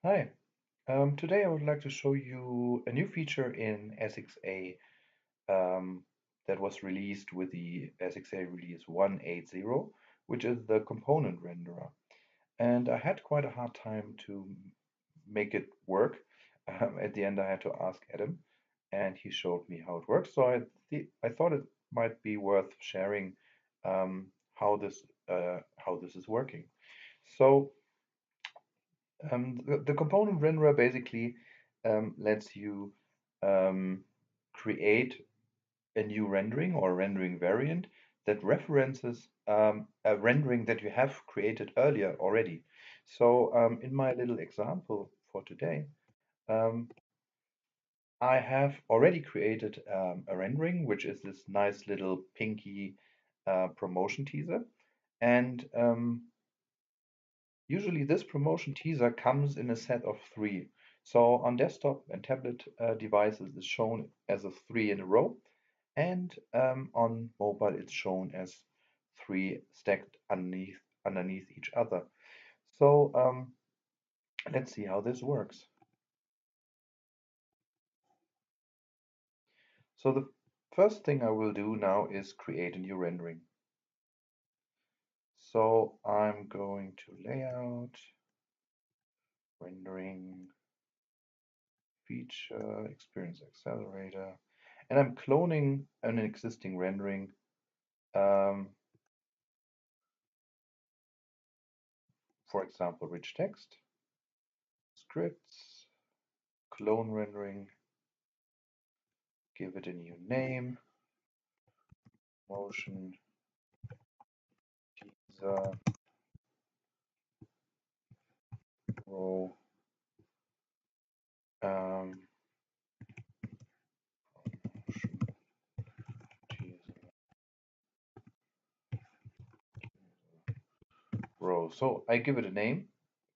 Hi, today I would like to show you a new feature in SXA um, that was released with the SXA release 1.8.0, which is the component renderer. And I had quite a hard time to make it work. At the end, I had to ask Adam, and he showed me how it works. So I thought it might be worth sharing how this is working. So the component renderer basically lets you um, create a new rendering or rendering variant that references a rendering that you have created earlier already. So in my little example for today, um, I have already created a rendering, which is this nice little pinky promotion teaser. And usually this promotion teaser comes in a set of three. So on desktop and tablet devices it's shown as a three in a row, and on mobile it's shown as three stacked underneath each other. So let's see how this works. So the first thing I will do now is create a new rendering. So I'm going to layout, rendering, feature, experience accelerator, and I'm cloning an existing rendering. Um, for example, rich text, scripts, clone rendering, give it a new name, motion teaser row, motion teaser row. So I give it a name,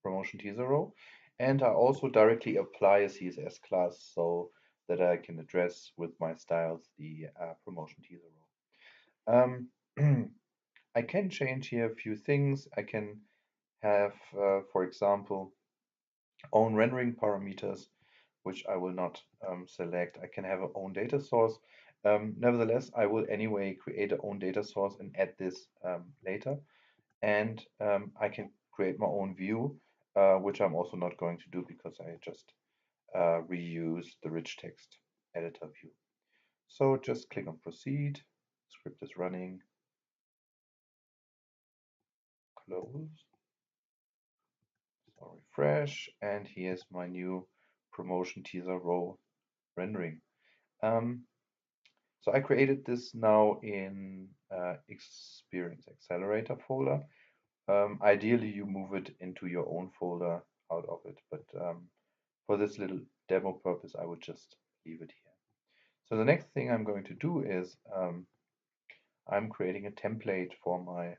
promotion teaser row, and I also directly apply a CSS class so that I can address with my styles the promotion teaser row. I can change here a few things. I can have, for example, own rendering parameters, which I will not select. I can have an own data source. Nevertheless, I will anyway create an own data source and add this later. And I can create my own view, which I'm also not going to do because I just reuse the rich text editor view. So just click on proceed. Script is running. Close. So refresh, and here's my new promotion teaser row rendering. Um, so I created this now in Experience Accelerator folder. Ideally, you move it into your own folder out of it, but for this little demo purpose, I would just leave it here. So the next thing I'm going to do is I'm creating a template for my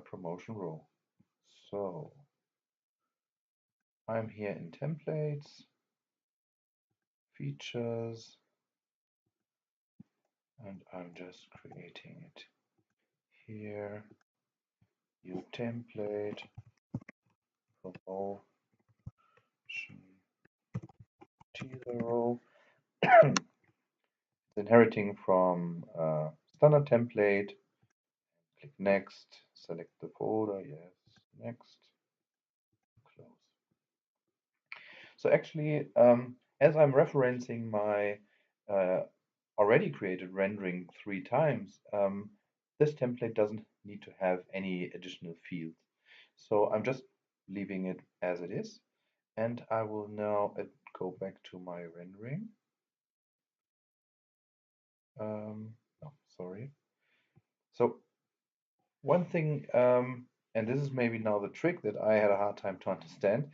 promotion row. So I'm here in templates, features, and I'm just creating it here. New template, promotion teaser row. Inheriting from standard template. Click next, select the folder, yes, next, close. So actually, as I'm referencing my already created rendering 3 times, this template doesn't need to have any additional fields. So I'm just leaving it as it is. And I will now go back to my rendering. No, sorry. So one thing, and this is maybe now the trick that I had a hard time to understand.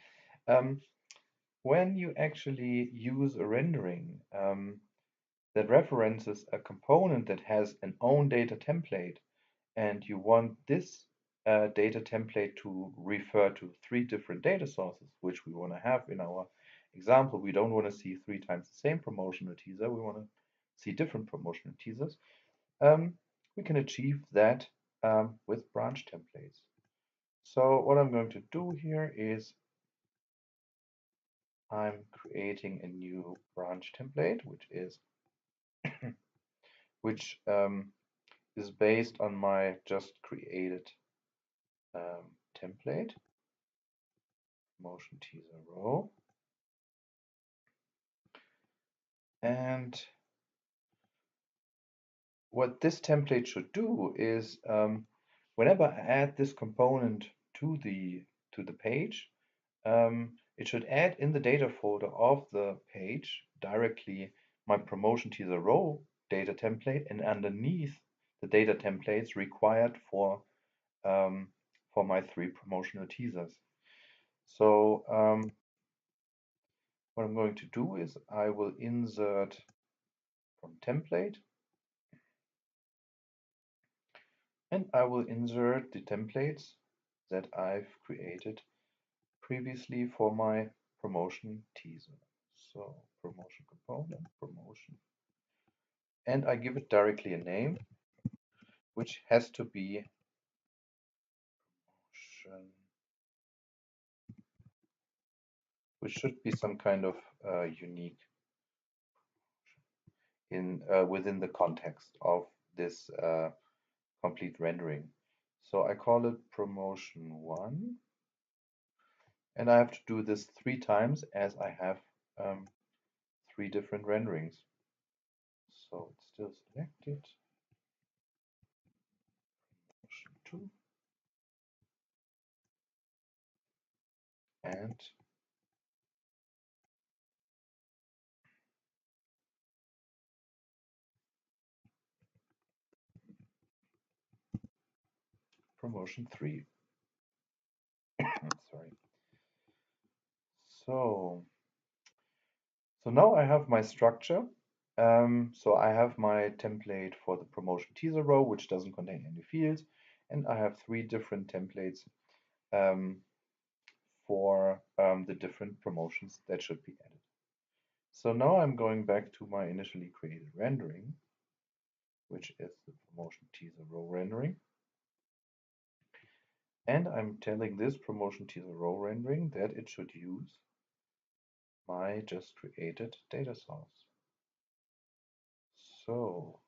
When you actually use a rendering that references a component that has an own data template, and you want this data template to refer to 3 different data sources, which we want to have in our example. We don't want to see 3 times the same promotional teaser. We want to see different promotional teasers. We can achieve that with branch templates. So what I'm going to do here is I'm creating a new branch template, which is based on my just created template, motion teaser row. And what this template should do is whenever I add this component to the page, it should add in the data folder of the page directly my promotion teaser row data template, and underneath the data templates required for my 3 promotional teasers. So what I'm going to do is I will insert from template, and I will insert the templates that I've created previously for my promotion teaser. So promotion component, promotion, and I give it directly a name, which has to be promotion, which should be some kind of unique in within the context of this complete rendering. So I call it promotion 1, and I have to do this 3 times as I have 3 different renderings. So it's still selected, promotion 2, and promotion 3. Sorry. So now I have my structure. So I have my template for the promotion teaser row, which doesn't contain any fields, and I have 3 different templates for the different promotions that should be added. So now I'm going back to my initially created rendering, which is the promotion teaser row rendering. And I'm telling this promotion teaser row rendering that it should use my just created data source. So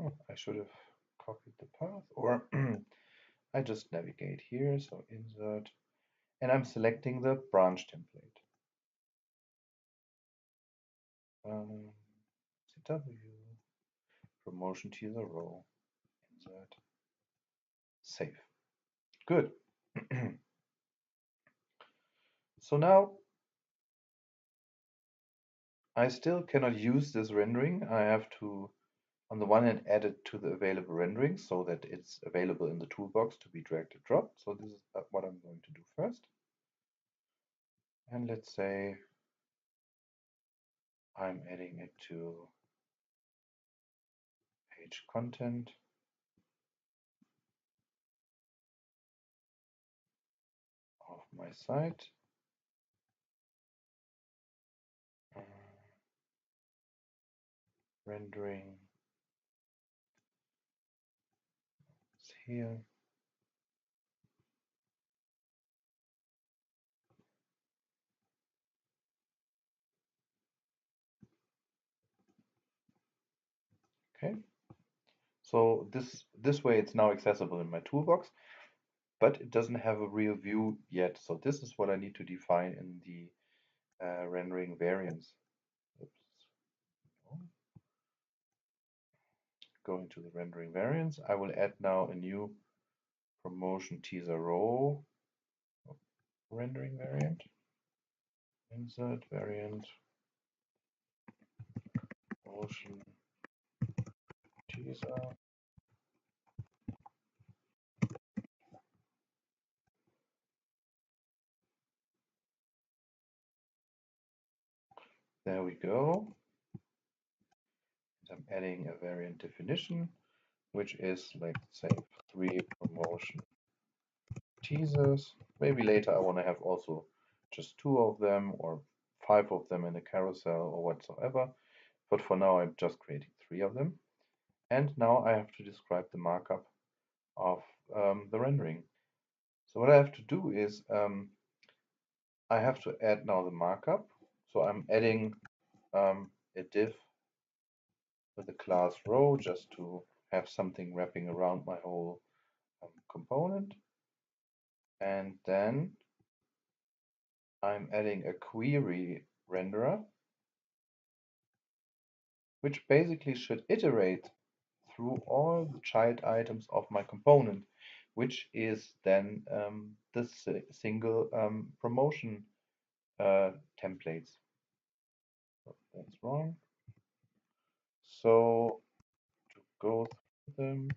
I should have copied the path, or I just navigate here, so insert, and I'm selecting the branch template. CW, promotion teaser row, insert, save. Good. So now I still cannot use this rendering. I have to, on the one hand, add it to the available renderings so that it's available in the toolbox to be dragged and dropped. So this is what I'm going to do first. And let's say I'm adding it to page content. Of my site. Rendering is here. Okay. So this way it's now accessible in my toolbox, but it doesn't have a real view yet. So this is what I need to define in the rendering variants. Oops. Going to the rendering variants, I will add now a new promotion teaser row rendering variant. Insert variant promotion teaser. There we go. I'm adding a variant definition, which is, like, say, 3 promotion teasers. Maybe later I want to have also just 2 of them or 5 of them in a carousel or whatsoever. But for now I'm just creating 3 of them. And now I have to describe the markup of the rendering. So what I have to do is I have to add now the markup. So I'm adding a div with a class row just to have something wrapping around my whole component. And then I'm adding a query renderer, which basically should iterate through all the child items of my component, which is then the single promotion templates. That's wrong. So to go through them,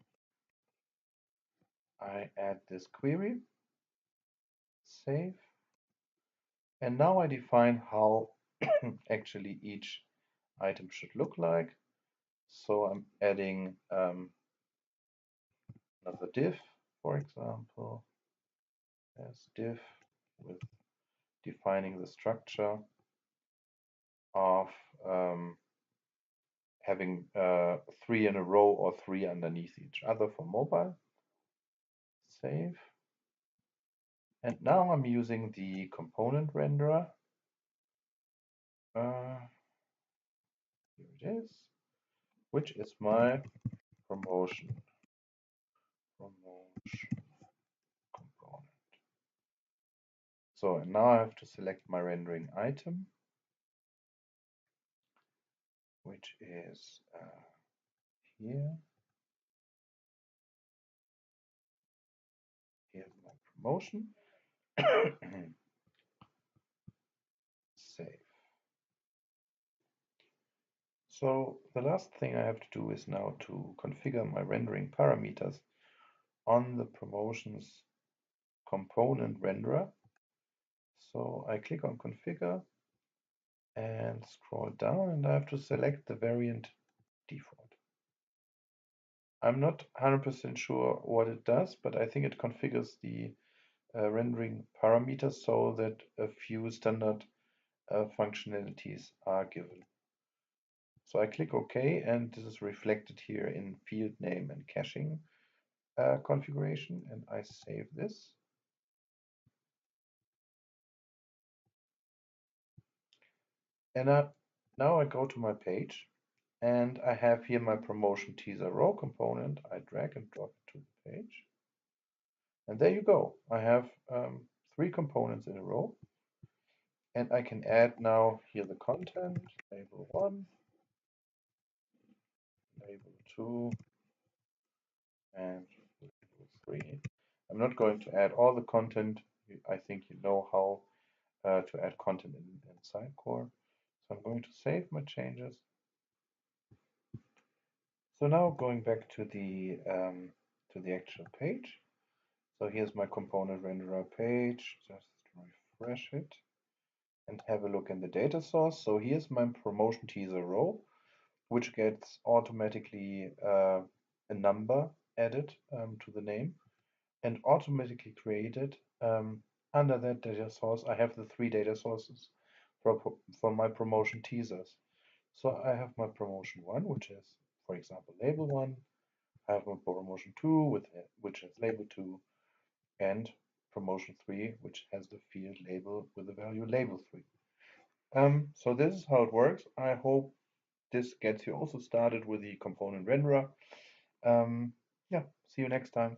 I add this query, save, and now I define how actually each item should look like. So I'm adding another div, for example, as div with defining the structure of having 3 in a row or 3 underneath each other for mobile. Save. And now I'm using the component renderer. Here it is, which is my promotion component. So and now I have to select my rendering item, which is here. Here's my promotion. Save. So the last thing I have to do is now to configure my rendering parameters on the promotions component renderer. So I click on configure and scroll down, and I have to select the variant default. I'm not 100% sure what it does, but I think it configures the rendering parameters so that a few standard functionalities are given. So I click OK, and this is reflected here in field name and caching configuration, and I save this. And now I go to my page, and I have here my promotion teaser row component. I drag and drop it to the page. And there you go. I have 3 components in a row. And I can add now here the content, label 1, label 2, and label 3. I'm not going to add all the content. I think you know how to add content in Sidecore. So I'm going to save my changes. So now going back to the actual page. So here's my component renderer page. Just refresh it and have a look in the data source. So here's my promotion teaser row, which gets automatically a number added to the name and automatically created. Under that data source, I have the 3 data sources for my promotion teasers. So I have my promotion 1, which is, for example, label 1. I have my promotion 2, which is label 2, and promotion 3, which has the field label with the value label 3. So this is how it works. I hope this gets you also started with the component renderer. Yeah, see you next time.